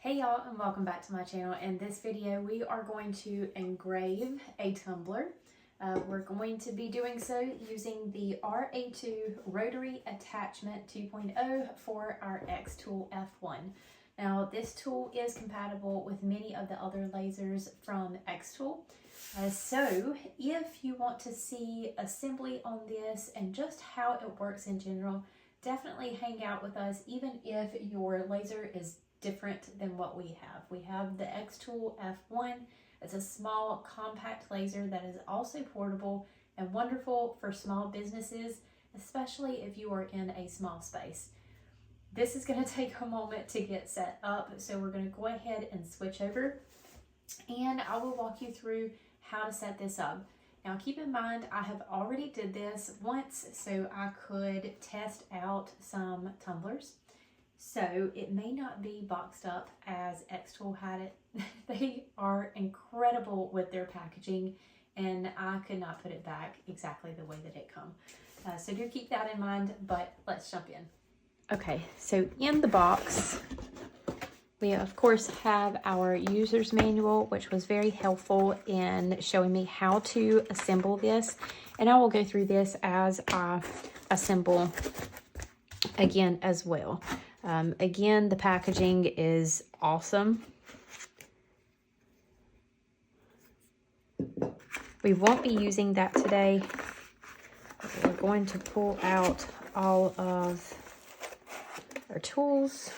Hey y'all, and welcome back to my channel. In this video we are going to engrave a tumbler. We're going to be doing so using the RA2 Rotary Attachment 2.0 for our Xtool F1. Now this tool is compatible with many of the other lasers from Xtool. So if you want to see assembly on this and just how it works in general, definitely hang out with us even if your laser is different than what we have. We have the Xtool F1. It's a small compact laser that is also portable and wonderful for small businesses, especially if you are in a small space. This is going to take a moment to get set up, so we're going to go ahead and switch over and I will walk you through how to set this up. Now keep in mind I have already did this once so I could test out some tumblers. So it may not be boxed up as Xtool had it. They are incredible with their packaging and I could not put it back exactly the way that it come. So do keep that in mind, but let's jump in. Okay, so in the box, we of course have our user's manual, which was very helpful in showing me how to assemble this. And I will go through this as I assemble again as well. Again, the packaging is awesome. We won't be using that today. We're going to pull out all of our tools.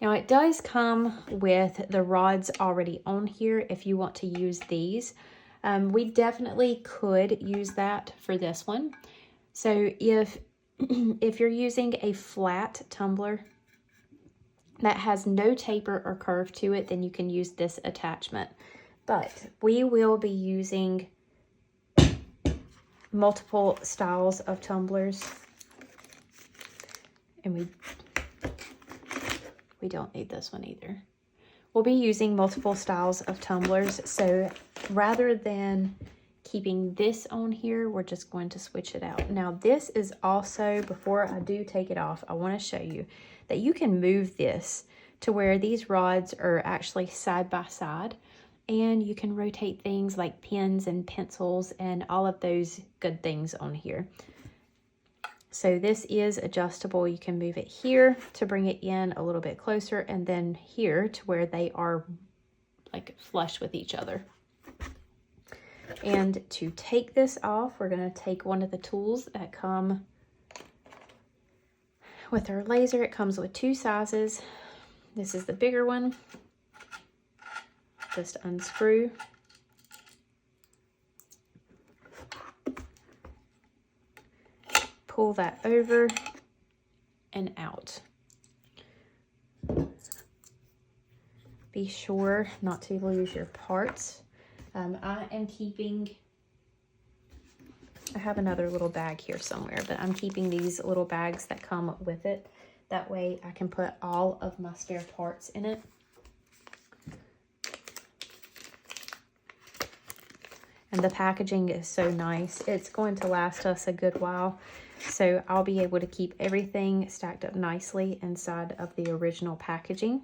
Now it does come with the rods already on here if you want to use these. We definitely could use that for this one. So if you're using a flat tumbler that has no taper or curve to it, then you can use this attachment. But we will be using multiple styles of tumblers. And we don't need this one either. We'll be using multiple styles of tumblers. So rather than keeping this on here, we're just going to switch it out. Now this is also, before I do take it off, I want to show you that you can move this to where these rods are actually side by side, and you can rotate things like pens and pencils and all of those good things on here. So this is adjustable. You can move it here to bring it in a little bit closer, and then here to where they are like flush with each other. And to take this off, we're going to take one of the tools that come with our laser. It comes with two sizes. This is the bigger one. Just unscrew. Pull that over and out. Be sure not to lose your parts. I am keeping, I have another little bag here somewhere, but I'm keeping these little bags that come with it. That way I can put all of my spare parts in it. And the packaging is so nice. It's going to last us a good while. So I'll be able to keep everything stacked up nicely inside of the original packaging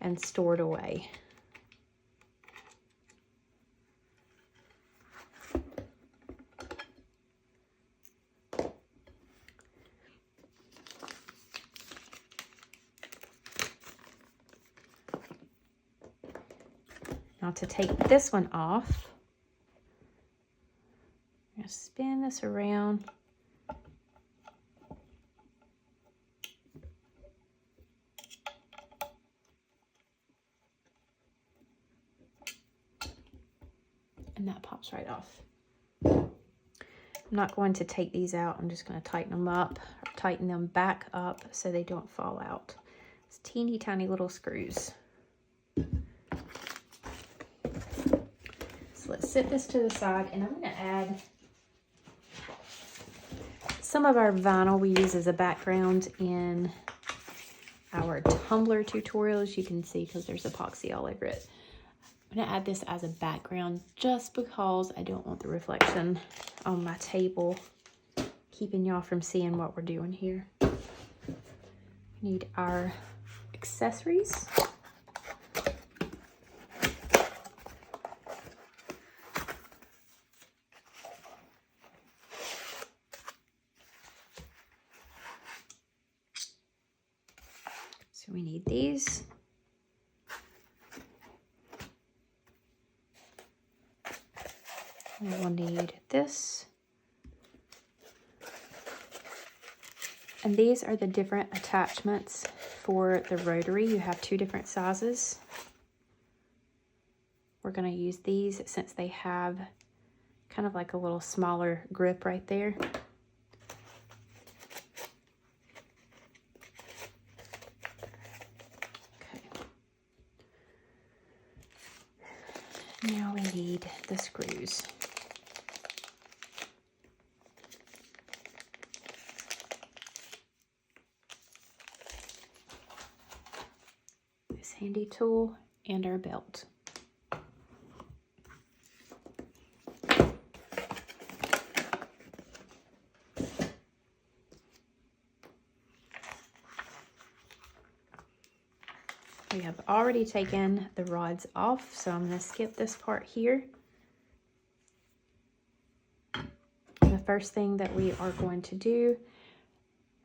and stored away. Now to take this one off, I'm going to spin this around. And that pops right off. I'm not going to take these out. I'm just going to tighten them up, or tighten them back up so they don't fall out. It's teeny tiny little screws. So let's set this to the side, and I'm going to add some of our vinyl we use as a background in our tumbler tutorials. You can see because there's epoxy all over it. I'm going to add this as a background just because I don't want the reflection on my table keeping y'all from seeing what we're doing here. Need our accessories. So we need these. We will need this. And these are the different attachments for the rotary. You have two different sizes. We're going to use these since they have kind of like a little smaller grip right there. Okay. Now we need the screws. This handy tool and our belt. We have already taken the rods off, so I'm going to skip this part here. The first thing that we are going to do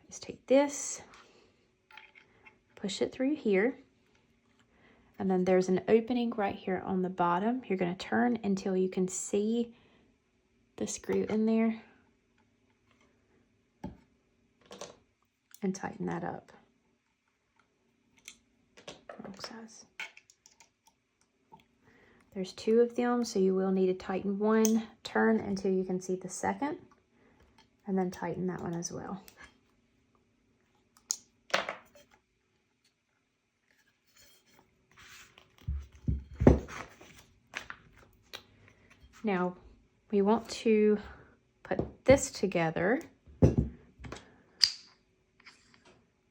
is take this, push it through here, and then there's an opening right here on the bottom. You're going to turn until you can see the screw in there and tighten that up. Size. There's two of them, so you will need to tighten one, turn until you can see the second, and then tighten that one as well. Now we want to put this together.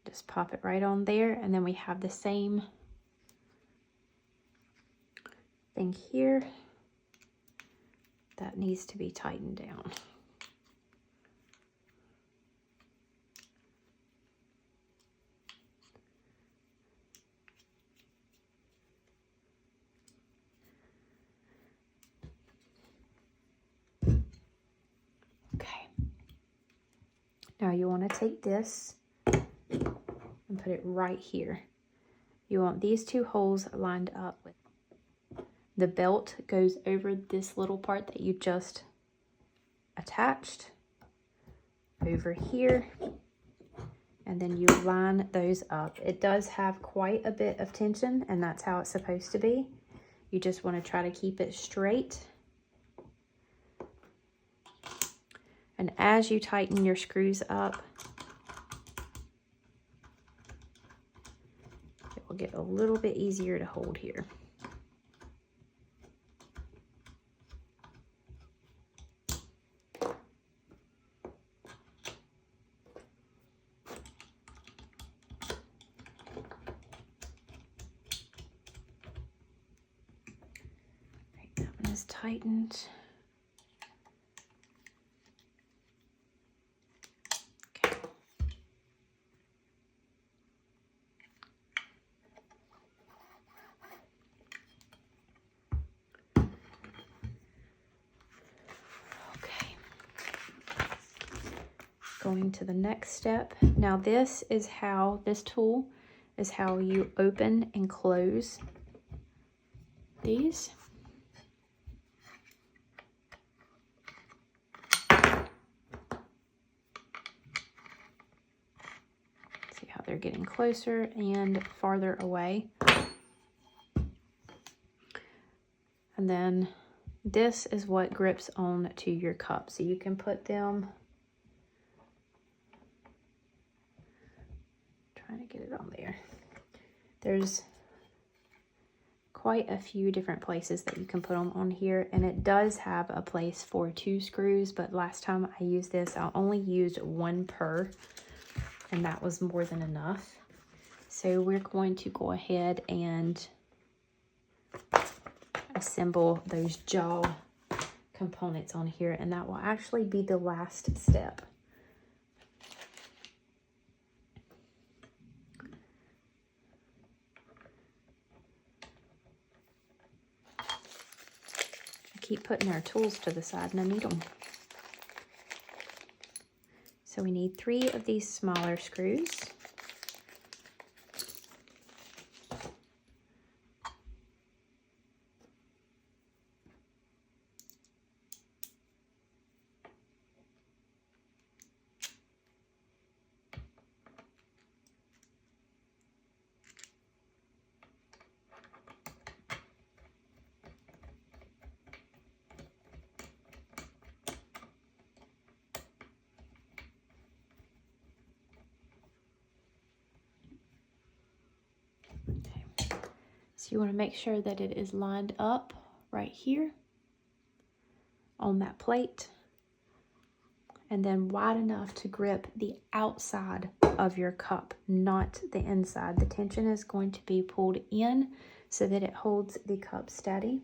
Just pop it right on there, and then we have the same thing here that needs to be tightened down. Okay. Now you want to take this and put it right here. You want these two holes lined up with. The belt goes over this little part that you just attached over here, and then you line those up. It does have quite a bit of tension, and that's how it's supposed to be. You just want to try to keep it straight. And as you tighten your screws up, it will get a little bit easier to hold here. Tightened. Okay. Okay. Going to the next step. Now this tool is how you open and close these. They're getting closer and farther away. And then this is what grips on to your cup. So you can put them, trying to get it on there. There's quite a few different places that you can put them on here, and it does have a place for 2 screws, but last time I used this, I only used 1 per. And that was more than enough. So we're going to go ahead and assemble those jaw components on here, and that will actually be the last step. keep putting our tools to the side and I need them. So we need 3 of these smaller screws. So you want to make sure that it is lined up right here on that plate, and then wide enough to grip the outside of your cup, not the inside. The tension is going to be pulled in so that it holds the cup steady,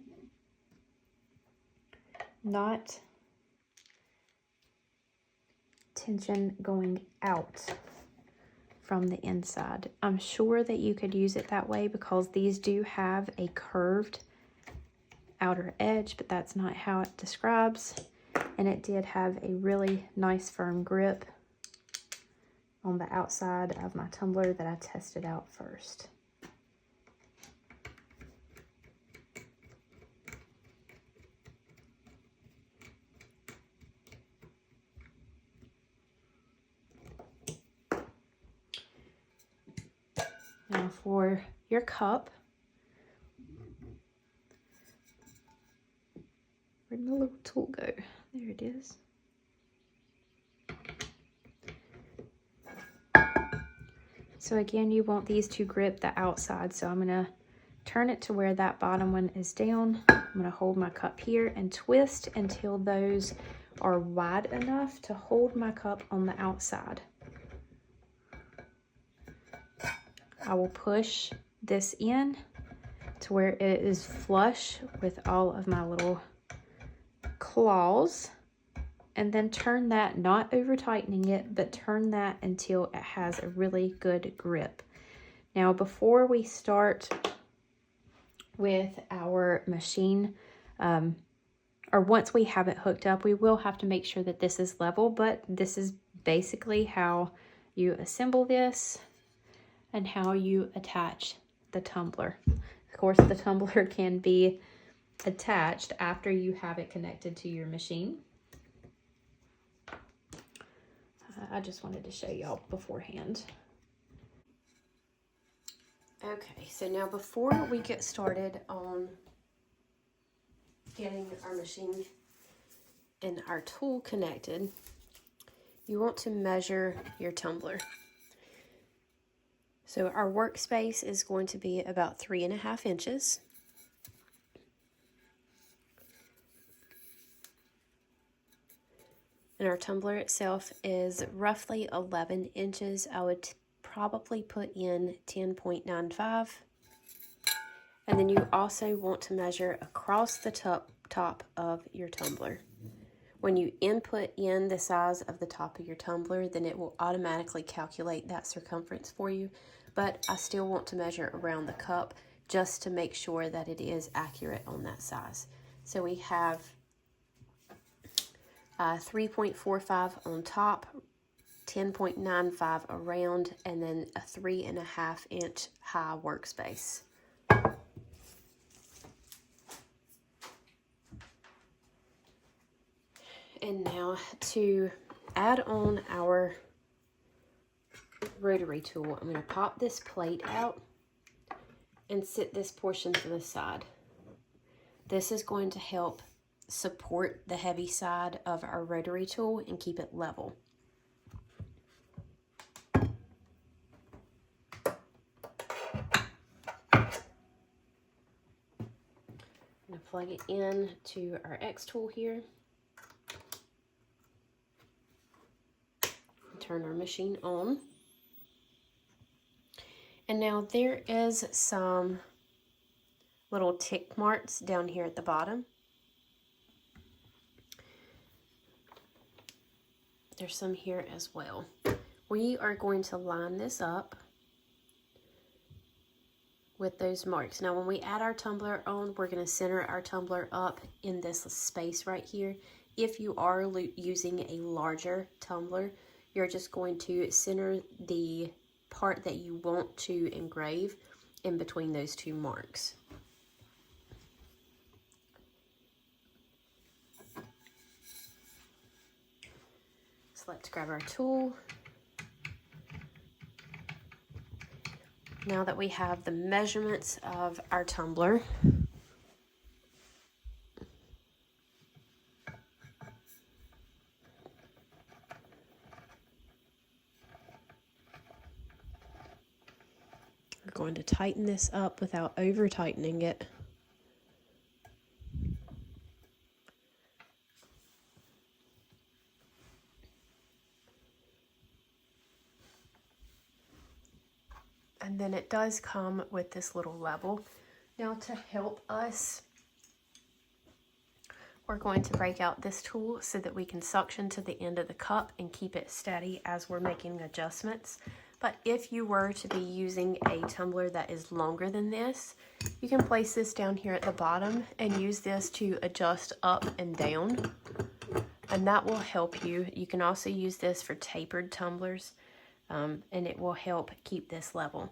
not tension going out from the inside. I'm sure that you could use it that way because these do have a curved outer edge, but that's not how it describes. And it did have a really nice firm grip on the outside of my tumbler that I tested out first. Now for your cup, where'd my little tool go? There it is. So again, you want these to grip the outside. So I'm gonna turn it to where that bottom one is down. I'm gonna hold my cup here and twist until those are wide enough to hold my cup on the outside. I will push this in to where it is flush with all of my little claws, and then turn that, not over tightening it, but turn that until it has a really good grip. Now, before we start with our machine, or once we have it hooked up, we will have to make sure that this is level, but this is basically how you assemble this and how you attach the tumbler. Of course, the tumbler can be attached after you have it connected to your machine. I just wanted to show y'all beforehand. Okay, so now before we get started on getting our machine and our tool connected, you want to measure your tumbler. So our workspace is going to be about 3.5 inches. And our tumbler itself is roughly 11 inches. I would probably put in 10.95. And then you also want to measure across the top of your tumbler. When you input in the size of the top of your tumbler, then it will automatically calculate that circumference for you. But I still want to measure around the cup just to make sure that it is accurate on that size. So we have 3.45 on top, 10.95 around, and then a 3.5 inch high workspace. And now to add on our rotary tool, I'm going to pop this plate out and sit this portion to the side. This is going to help support the heavy side of our rotary tool and keep it level. I'm going to plug it in to our Xtool here. Turn our machine on. And now there is some little tick marks down here at the bottom. There's some here as well. We are going to line this up with those marks. Now when we add our tumbler on, we're going to center our tumbler up in this space right here. If you are using a larger tumbler, you're just going to center the part that you want to engrave in between those two marks. So let's grab our tool. Now that we have the measurements of our tumbler, we're going to tighten this up without over tightening it. And then it does come with this little level. Now to help us, we're going to break out this tool so that we can suction to the end of the cup and keep it steady as we're making adjustments. But if you were to be using a tumbler that is longer than this, you can place this down here at the bottom and use this to adjust up and down. And that will help you. You can also use this for tapered tumblers. And it will help keep this level.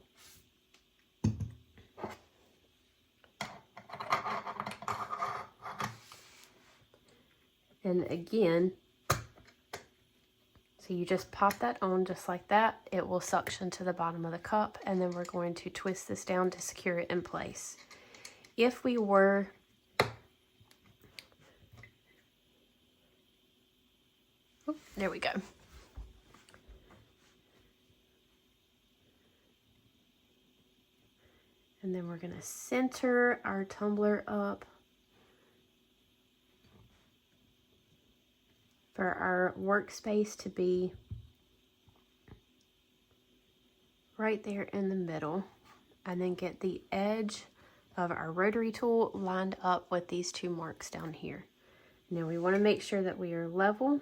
And again, so you just pop that on just like that. It will suction to the bottom of the cup, and then we're going to twist this down to secure it in place. If we were there we go. And then we're going to center our tumbler up for our workspace to be right there in the middle, and then get the edge of our rotary tool lined up with these two marks down here. Now we want to make sure that we are level,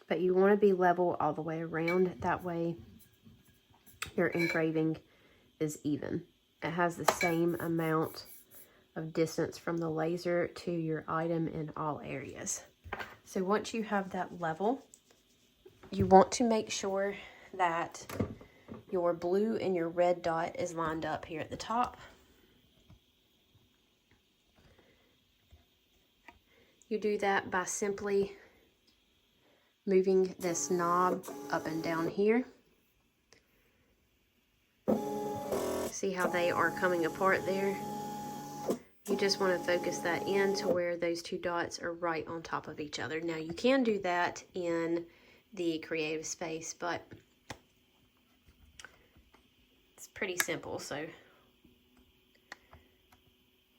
but you want to be level all the way around. That way your engraving is even. It has the same amount of distance from the laser to your item in all areas. So once you have that level, you want to make sure that your blue and your red dot is lined up here at the top. You do that by simply moving this knob up and down here. See how they are coming apart there? You just want to focus that in to where those two dots are right on top of each other. Now you can do that in the creative space, but it's pretty simple, so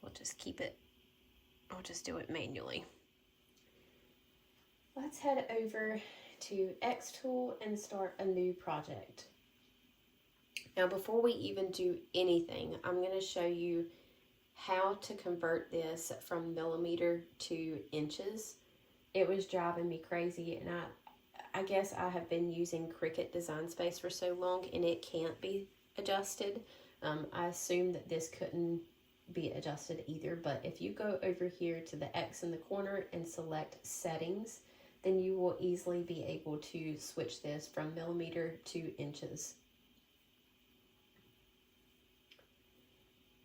we'll just keep it, I'll just do it manually. Let's head over to Xtool and start a new project. Now before we even do anything, I'm going to show you how to convert this from millimeter to inches. It was driving me crazy, and I guess I have been using Cricut Design Space for so long and it can't be adjusted. I assume that this couldn't be adjusted either, but if you go over here to the X in the corner and select settings, then you will easily be able to switch this from millimeter to inches.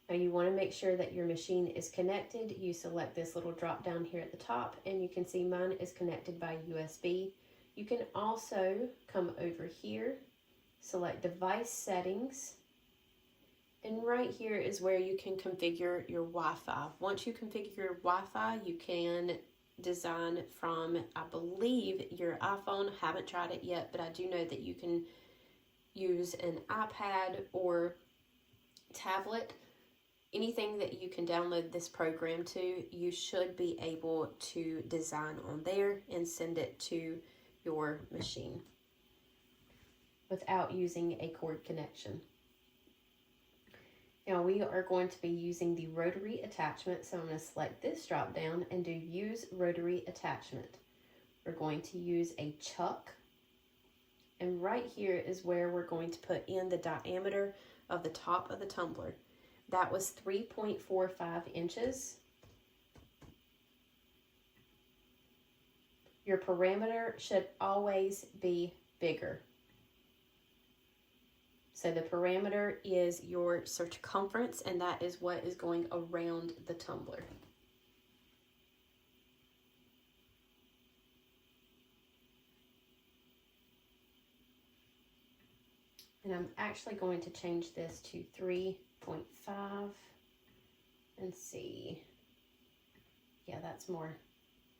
Now you want to make sure that your machine is connected. You select this little drop down here at the top, and you can see mine is connected by USB. You can also come over here, select device settings, and right here is where you can configure your Wi-Fi. Once you configure your Wi-Fi, you can design from, I believe, your iPhone. I haven't tried it yet, but I do know that you can use an iPad or tablet. Anything that you can download this program to, you should be able to design on there and send it to your machine without using a cord connection. Now we are going to be using the rotary attachment, so I'm going to select this drop down and do use rotary attachment. We're going to use a chuck And right here is where we're going to put in the diameter of the top of the tumbler. That was 3.45 inches. Your parameter should always be bigger. So the parameter is your circumference, and that is what is going around the tumbler. And I'm actually going to change this to 3.5 and see. Yeah, that's more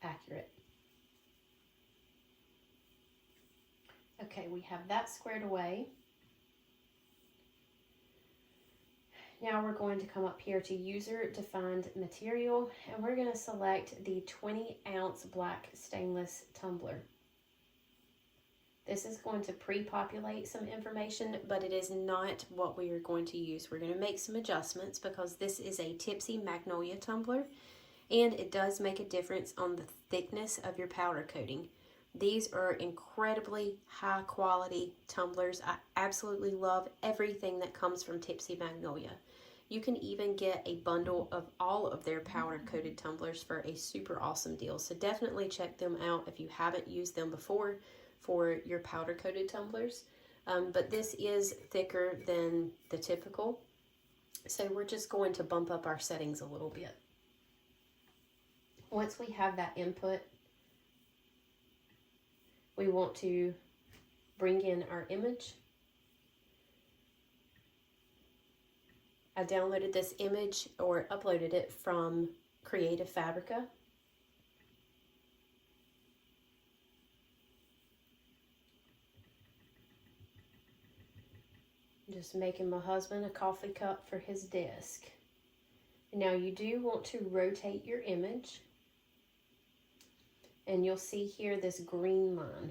accurate. Okay, we have that squared away. Now we're going to come up here to user defined material, and we're going to select the 20-ounce black stainless tumbler. This is going to pre-populate some information, but it is not what we are going to use. We're going to make some adjustments because this is a Tipsy Magnolia tumbler, and it does make a difference on the thickness of your powder coating. These are incredibly high quality tumblers. I absolutely love everything that comes from Tipsy Magnolia. You can even get a bundle of all of their powder coated tumblers for a super awesome deal. So definitely check them out if you haven't used them before for your powder coated tumblers. But this is thicker than the typical. So we're just going to bump up our settings a little bit. Once we have that input, we want to bring in our image. I downloaded this image or uploaded it from Creative Fabrica. Just making my husband a coffee cup for his desk. Now you do want to rotate your image, and you'll see here this green line.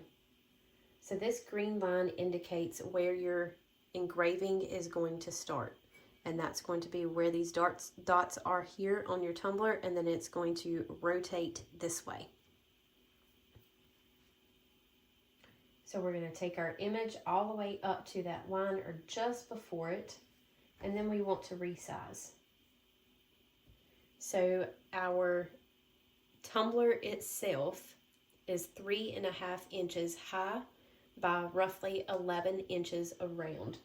So this green line indicates where your engraving is going to start, and that's going to be where these dots are here on your tumbler, and then it's going to rotate this way. So we're going to take our image all the way up to that line or just before it, and then we want to resize. So our tumbler itself is 3.5 inches high by roughly 11 inches around.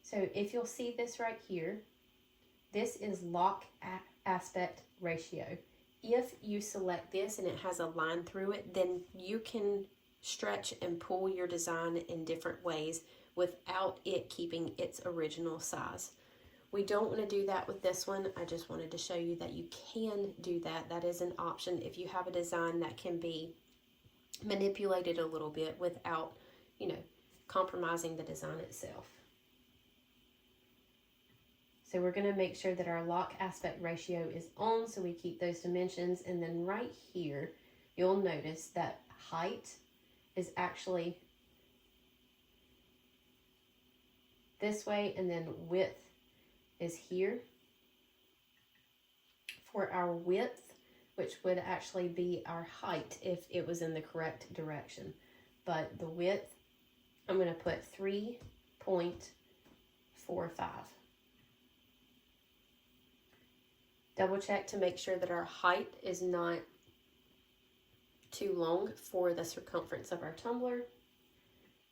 So if you'll see this right here, this is lock aspect ratio. If you select this and it has a line through it, then you can stretch and pull your design in different ways without it keeping its original size. We don't want to do that with this one. I just wanted to show you that you can do that. That is an option if you have a design that can be manipulated a little bit without, compromising the design itself. So we're going to make sure that our lock aspect ratio is on, so we keep those dimensions. And then right here, you'll notice that height is actually this way, and then width is here. For our width, which would actually be our height if it was in the correct direction. But the width, I'm going to put 3.45. Double check to make sure that our height is not too long for the circumference of our tumbler.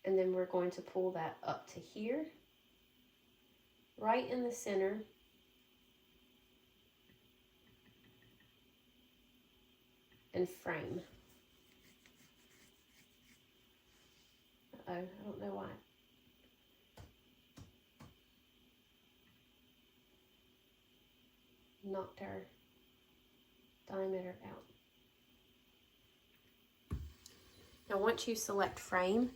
And then we're going to pull that up to here, right in the center. And frame. Uh-oh, I don't know why. Knocked our diameter out. Now once you select frame,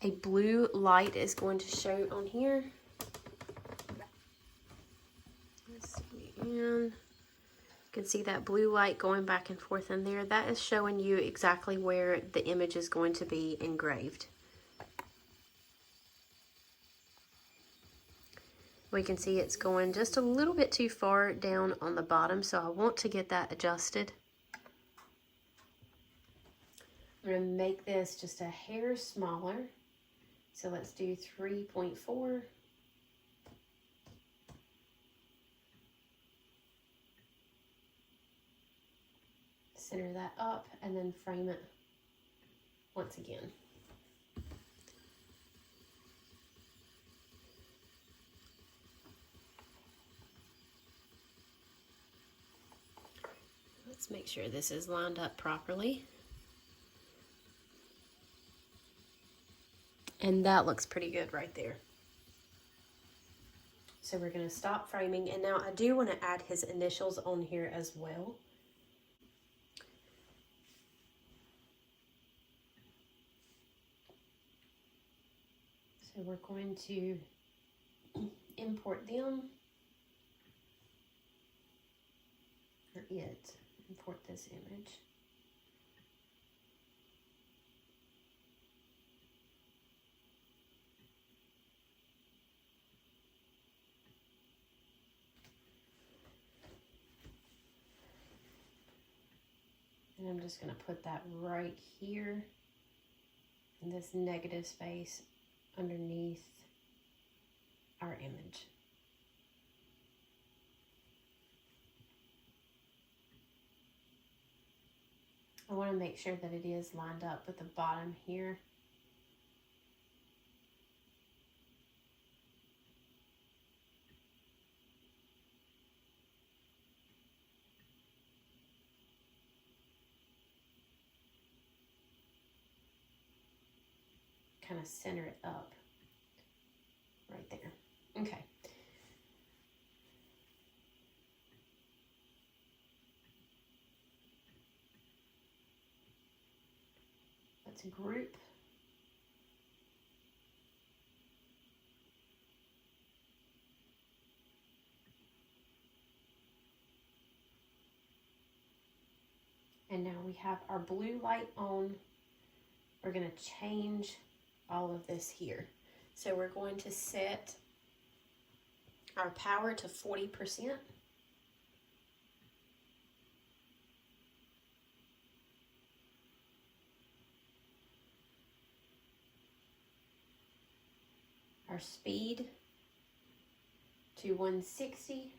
a blue light is going to show on here. Let's see, and you can see that blue light going back and forth in there. That is showing you exactly where the image is going to be engraved. We can see it's going just a little bit too far down on the bottom, so I want to get that adjusted. I'm going to make this just a hair smaller. So let's do 3.4. Center that up and then frame it once again. Let's make sure this is lined up properly. And that looks pretty good right there. So we're going to stop framing, and now I do want to add his initials on here as well. So we're going to import them, or import this image. And I'm just going to put that right here in this negative space underneath our image. I want to make sure that it is lined up with the bottom here. Kind of center it up right there. Okay. Let's group. And now we have our blue light on. We're going to change all of this here. So we're going to set our power to 40%. Our speed to 160.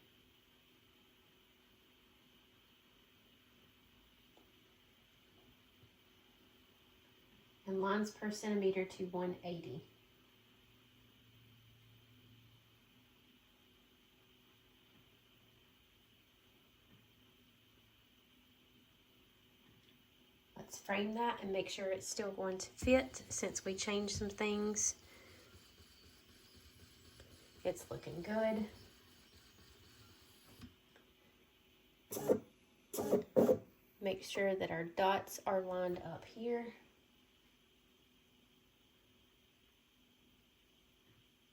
And lines per centimeter to 180. Let's frame that and make sure it's still going to fit since we changed some things. It's looking good. Make sure that our dots are lined up here.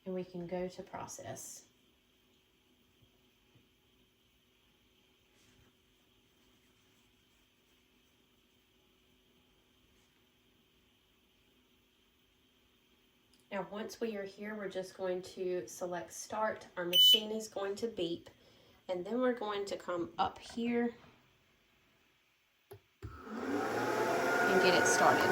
And we can go to process. Now once we are here, we're just going to select start. Our machine is going to beep, and then we're going to come up here and get it started.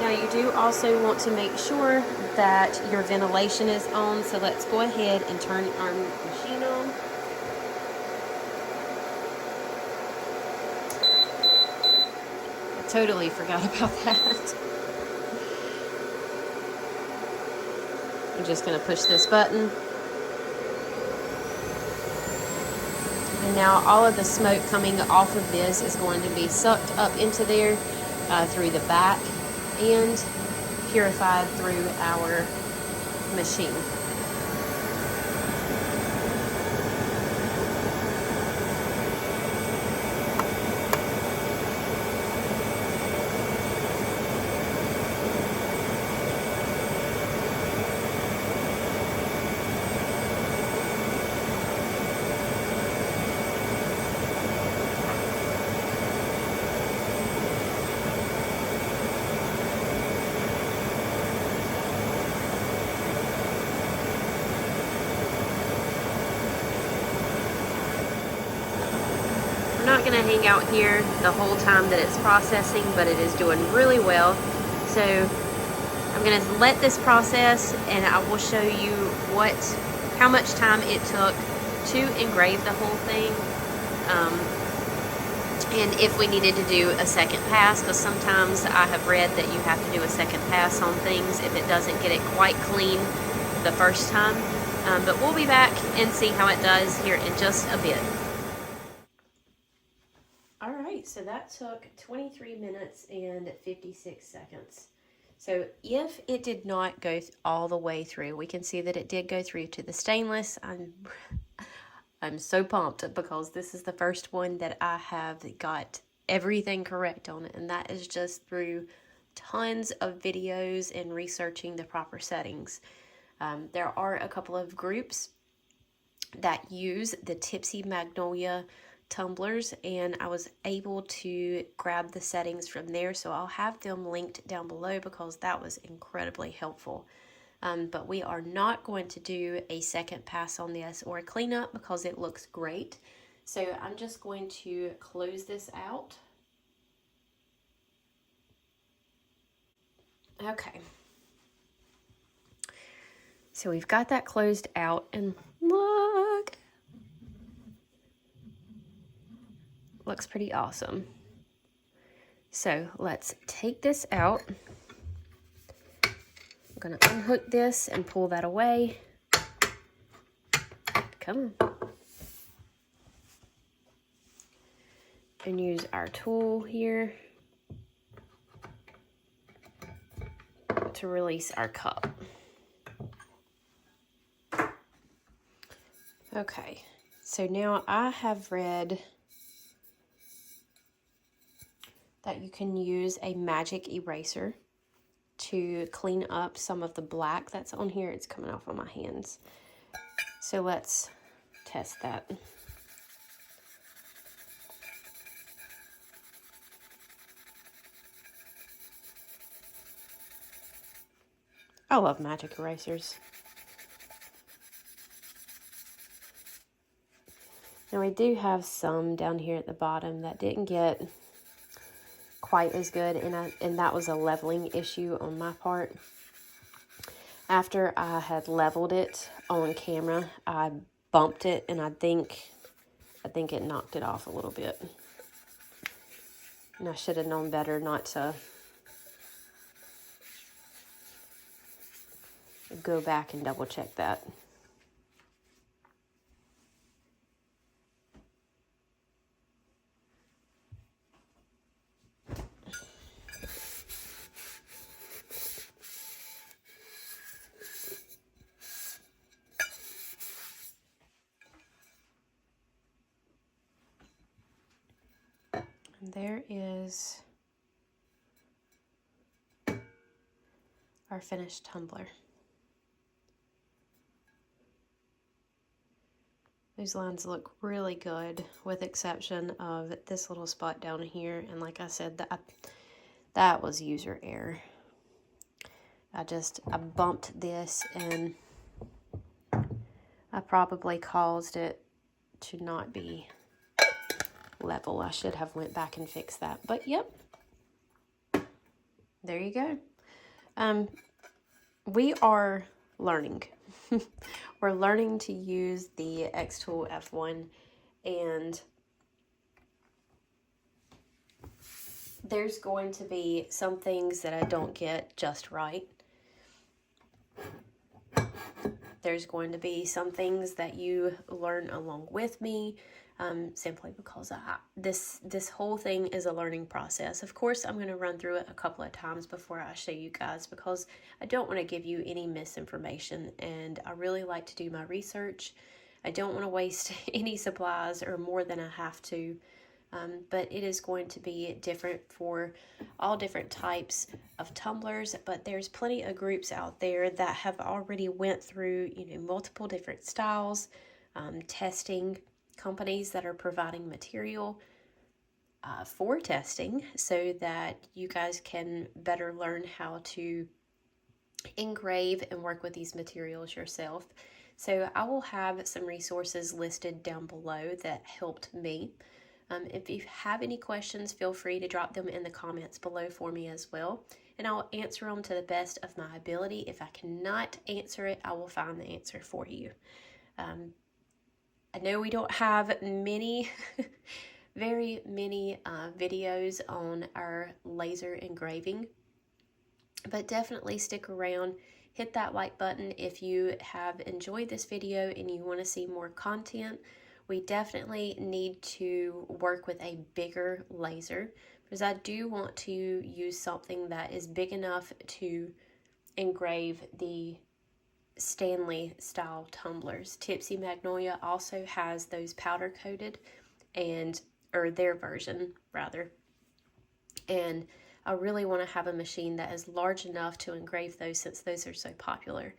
Now you do also want to make sure that your ventilation is on, so let's go ahead and turn our machine on. I totally forgot about that. I'm just going to push this button. And now all of the smoke coming off of this is going to be sucked up into there through the back and purified through our machine. not going to hang out here the whole time that it's processing, but it is doing really well. So I'm going to let this process, and I will show you how much time it took to engrave the whole thing. And if we needed to do a second pass, because sometimes I have read that you have to do a second pass on things if it doesn't get it quite clean the first time. But we'll be back and see how it does here in just a bit. All right, so that took 23 minutes and 56 seconds. So if it did not go all the way through, we can see that it did go through to the stainless. I'm so pumped because this is the first one that I have got everything correct on it, and that is just through tons of videos and researching the proper settings. There are a couple of groups that use the Tipsy Magnolia tumblers, and I was able to grab the settings from there, so I'll have them linked down below because that was incredibly helpful. But we are not going to do a second pass on this or a cleanup because it looks great. So I'm just going to close this out. Okay. So we've got that closed out, and look. Looks pretty awesome. So let's take this out. I'm going to unhook this and pull that away. Come on. And use our tool here to release our cup. Okay, so now I have read that you can use a magic eraser to clean up some of the black that's on here. It's coming off on my hands. So let's test that. I love magic erasers. Now we do have some down here at the bottom that didn't get quite as good, and that was a leveling issue on my part. After I had leveled it on camera, I bumped it, and I think it knocked it off a little bit. And I should have known better not to go back and double check that. There is our finished tumbler. These lines look really good, with exception of this little spot down here. And like I said, that was user error. I bumped this, and I probably caused it to not be level. I should have went back and fixed that, but yep, there you go. We are learning. We're learning to use the Xtool F1, and there's going to be some things that I don't get just right. There's going to be some things that you learn along with me, simply because this whole thing is a learning process. Of course, I'm going to run through it a couple of times before I show you guys, because I don't want to give you any misinformation, and I really like to do my research. I don't want to waste any supplies or more than I have to. But it is going to be different for all different types of tumblers. But there's plenty of groups out there that have already went through, multiple different styles, testing, companies that are providing material for testing, so that you guys can better learn how to engrave and work with these materials yourself. So I will have some resources listed down below that helped me. If you have any questions, feel free to drop them in the comments below for me as well, and I'll answer them to the best of my ability. If I cannot answer it, I will find the answer for you. I know we don't have many, very many videos on our laser engraving, but definitely stick around. Hit that like button if you have enjoyed this video and you want to see more content. We definitely need to work with a bigger laser because I do want to use something that is big enough to engrave the Stanley style tumblers. Tipsy Magnolia also has those powder coated, or their version rather, and I really want to have a machine that is large enough to engrave those since those are so popular.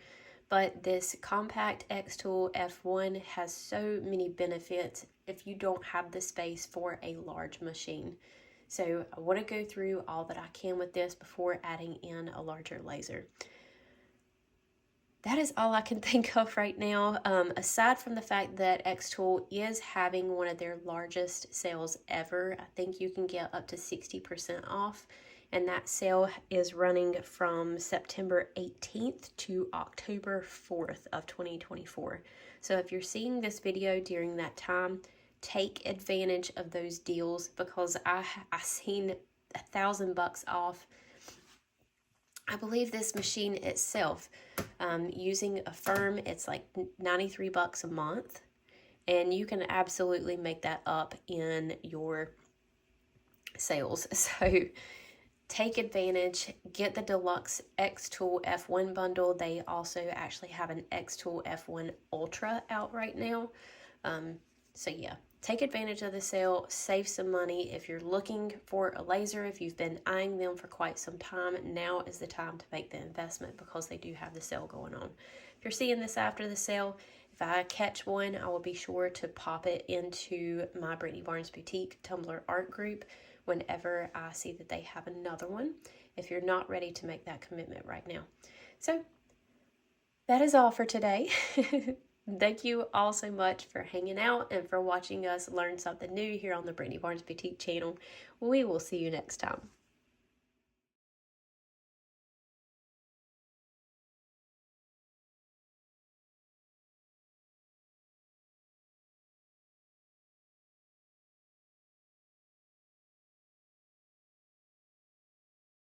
But this compact Xtool F1 has so many benefits if you don't have the space for a large machine. So I want to go through all that I can with this before adding in a larger laser. That is all I can think of right now, aside from the fact that Xtool is having one of their largest sales ever. I think you can get up to 60% off, and that sale is running from September 18th to October 4th of 2024. So if you're seeing this video during that time, take advantage of those deals, because I seen $1,000 off. I believe this machine itself, using a firm, it's like $93 a month, and you can absolutely make that up in your sales. So take advantage, get the deluxe Xtool F1 bundle. They also actually have an Xtool F1 Ultra out right now. So yeah, take advantage of the sale, save some money. If you're looking for a laser, if you've been eyeing them for quite some time, now is the time to make the investment because they do have the sale going on. If you're seeing this after the sale, if I catch one, I will be sure to pop it into my Brittany Barnes Boutique Tumbler art group whenever I see that they have another one, if you're not ready to make that commitment right now. So that is all for today. Thank you all so much for hanging out and for watching us learn something new here on the Brittany Barnes Boutique channel. We will see you next time.